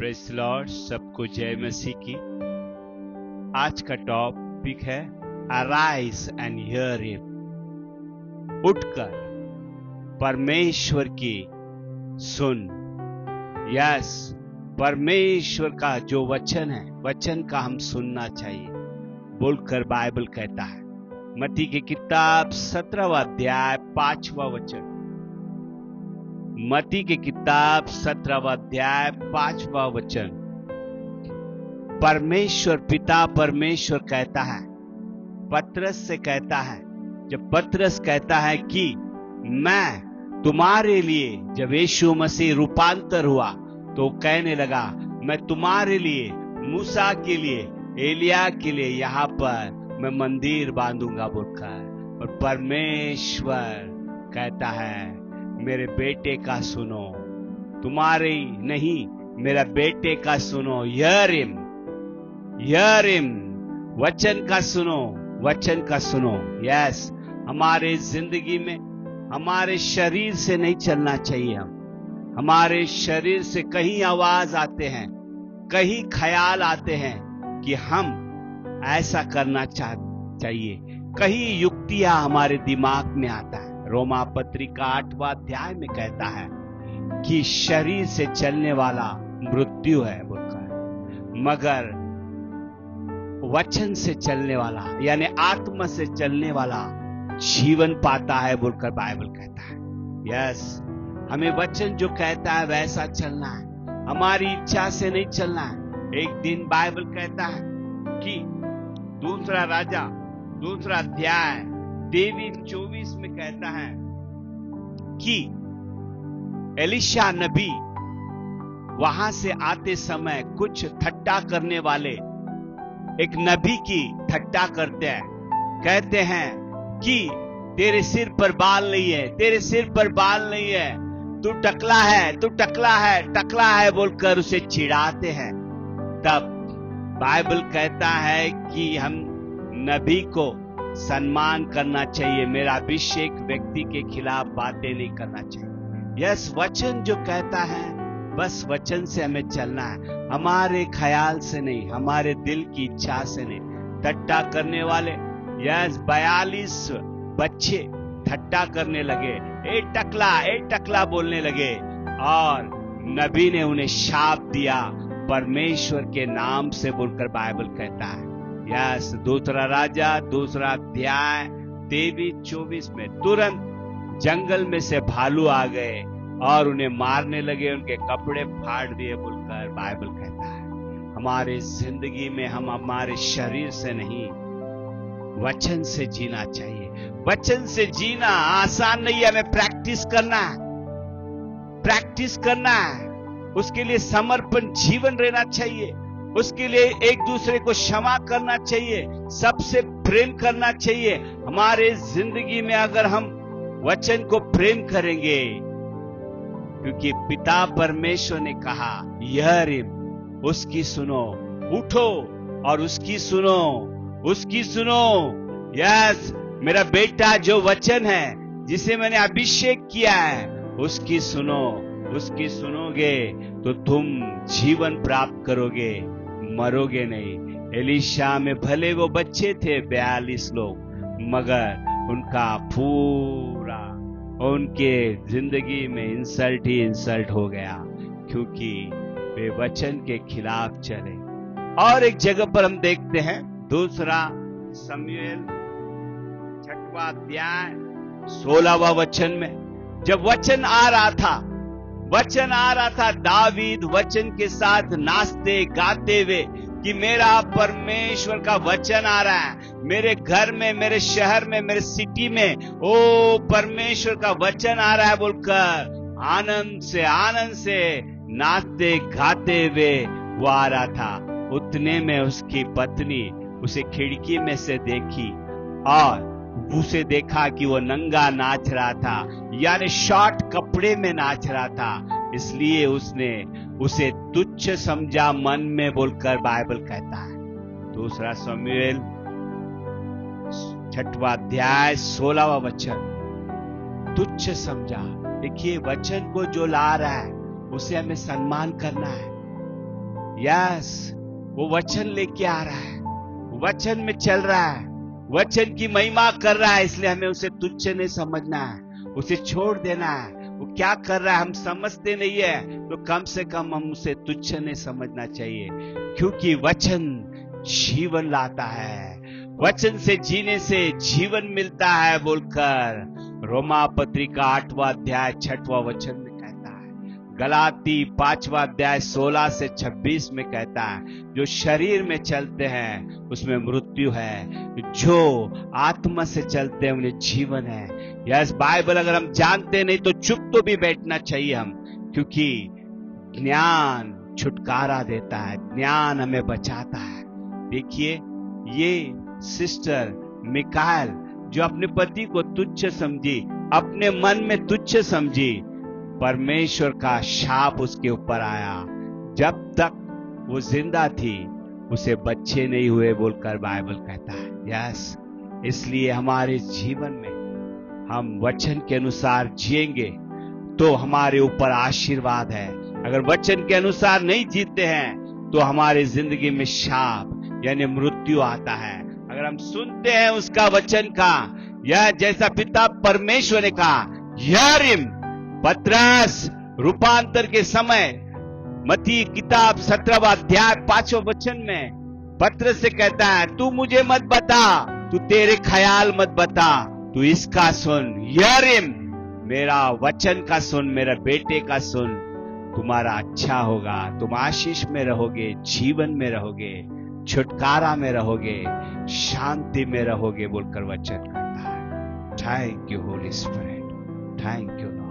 Praise the Lord. सबको जय मसीह की। आज का टॉपिक है अराइज एंड हियर हिम। उठकर परमेश्वर की सुन। यस, परमेश्वर का जो वचन है, वचन का हम सुनना चाहिए बोलकर बाइबल कहता है। मत्ती की किताब 17वां अध्याय 5वां वचन। मत्ती की किताब 17वां अध्याय 5वां वचन। परमेश्वर पिता परमेश्वर कहता है, पतरस से कहता है। जब पतरस कहता है कि मैं तुम्हारे लिए, जब यीशु मसीह रूपांतर हुआ तो कहने लगा मैं तुम्हारे लिए, मूसा के लिए, एलिया के लिए यहां पर मैं मंदिर बांधूंगा बोलकर। और परमेश्वर कहता है मेरे बेटे का सुनो, तुम्हारे नहीं मेरा बेटे का सुनो। हियर हिम, वचन का सुनो, वचन का सुनो। यस, हमारे जिंदगी में हमारे शरीर से नहीं चलना चाहिए। हमारे शरीर से कहीं आवाज आते हैं, कहीं ख्याल आते हैं कि हम ऐसा करना चाहिए, कहीं युक्तियां हमारे दिमाग में आता है। रोमा पत्रिका 8वां अध्याय में कहता है कि शरीर से चलने वाला मृत्यु है बोलकर, मगर वचन से चलने वाला यानी आत्मा से चलने वाला जीवन पाता है बोलकर बाइबल कहता है। यस, हमें वचन जो कहता है वैसा चलना है, हमारी इच्छा से नहीं चलना है। एक दिन बाइबल कहता है कि दूसरा राजा 2 अध्याय 23-24 में कहता है कि एलिशा नबी वहां से आते समय कुछ ठट्टा करने वाले एक नबी की ठट्टा करते हैं। कहते हैं कि तेरे सिर पर बाल नहीं है, तेरे सिर पर बाल नहीं है, तू टकला है, तू टकला है, टकला है बोलकर उसे चिढ़ाते हैं। तब बाइबल कहता है कि हम नबी को सम्मान करना चाहिए, मेरा अभिषेक व्यक्ति के खिलाफ बातें नहीं करना चाहिए। यस, वचन जो कहता है बस वचन से हमें चलना है, हमारे ख्याल से नहीं, हमारे दिल की इच्छा से नहीं। ठट्टा करने वाले, यस, 42 बच्चे ठट्टा करने लगे, ए टकला बोलने लगे और नबी ने उन्हें शाप दिया परमेश्वर के नाम से बोलकर बाइबल कहता है। यस, दूसरा राजा 2 अध्याय 23-24 में तुरंत जंगल में से भालू आ गए और उन्हें मारने लगे, उनके कपड़े फाड़ दिए बोलकर बाइबल कहता है। हमारे जिंदगी में हम हमारे शरीर से नहीं, वचन से जीना चाहिए। वचन से जीना आसान नहीं है, हमें प्रैक्टिस करना है। उसके लिए समर्पण जीवन रहना चाहिए, उसके लिए एक दूसरे को क्षमा करना चाहिए, सबसे प्रेम करना चाहिए। हमारे जिंदगी में अगर हम वचन को प्रेम करेंगे, क्योंकि पिता परमेश्वर ने कहा हियर हिम, उसकी सुनो, उठो और उसकी सुनो। यस, मेरा बेटा जो वचन है, जिसे मैंने अभिषेक किया है, उसकी सुनोगे तो तुम जीवन प्राप्त करोगे, मरोगे नहीं। एलिशा में भले वो बच्चे थे 42 लोग, मगर उनका पूरा उनके जिंदगी में इंसल्ट ही इंसल्ट हो गया, क्योंकि वे वचन के खिलाफ चले। और एक जगह पर हम देखते हैं 2 शमूएल 6वां अध्याय 16वां वचन में, जब वचन आ रहा था, दावीद वचन के साथ नाचते गाते हुए कि मेरा परमेश्वर का वचन आ रहा है, मेरे घर में, मेरे शहर में, मेरे सिटी में, ओ परमेश्वर का वचन आ रहा है बोलकर आनंद से नाचते गाते हुए वो आ रहा था। उतने में उसकी पत्नी उसे खिड़की में से देखी और उसे देखा कि वो नंगा नाच रहा था, यानी शॉर्ट कपड़े में नाच रहा था, इसलिए उसने उसे तुच्छ समझा मन में बोलकर बाइबल कहता है। 2 शमूएल 6वां अध्याय 16वां वचन, तुच्छ समझा। देखिए, वचन को जो ला रहा है उसे हमें सम्मान करना है। यस, वो वचन लेके आ रहा है, वचन में चल रहा है, वचन की महिमा कर रहा है। इसलिए हमें उसे तुच्छ नहीं समझना है, उसे छोड़ देना है। वो क्या कर रहा है हम समझते नहीं है, तो कम से कम हम उसे तुच्छ नहीं समझना चाहिए, क्योंकि वचन जीवन लाता है। वचन से जीने से जीवन मिलता है बोलकर रोमा पत्रिका 8वां अध्याय 6वां वचन में कहता है। गलाती 5वां अध्याय 16 से 26 में कहता है, जो शरीर में चलते हैं उसमें मृत्यु है, जो आत्मा से चलते हैं उन्हें जीवन है। यस, बाइबल अगर हम जानते नहीं तो चुप तो भी बैठना चाहिए हम, क्योंकि ज्ञान छुटकारा देता है, ज्ञान हमें बचाता है। देखिए, ये सिस्टर मिकाएल जो अपने पति को तुच्छ समझी, अपने मन में तुच्छ समझी, परमेश्वर का शाप उसके ऊपर आया। जब तक वो जिंदा थी उसे बच्चे नहीं हुए बोलकर बाइबल कहता है। यस, इसलिए हमारे जीवन में हम वचन के अनुसार जिएंगे तो हमारे ऊपर आशीर्वाद है। अगर वचन के अनुसार नहीं जीते हैं तो हमारी जिंदगी में शाप यानी मृत्यु आता है। अगर हम सुनते हैं उसका वचन का, यह जैसा पिता परमेश्वर ने कहा, यरीम पतरस रूपांतर के समय मत्ती किताब 17वां अध्याय 5वां वचन में पतरस से कहता है, तू मुझे मत बता, तू तेरे ख्याल मत बता, तू इसका सुन, यरीम मेरा वचन का सुन, मेरे बेटे का सुन, तुम्हारा अच्छा होगा, तुम आशीष में रहोगे, जीवन में रहोगे, छुटकारा में रहोगे, शांति में रहोगे बोलकर वचन करता है। Thank you Holi spirit, thank you.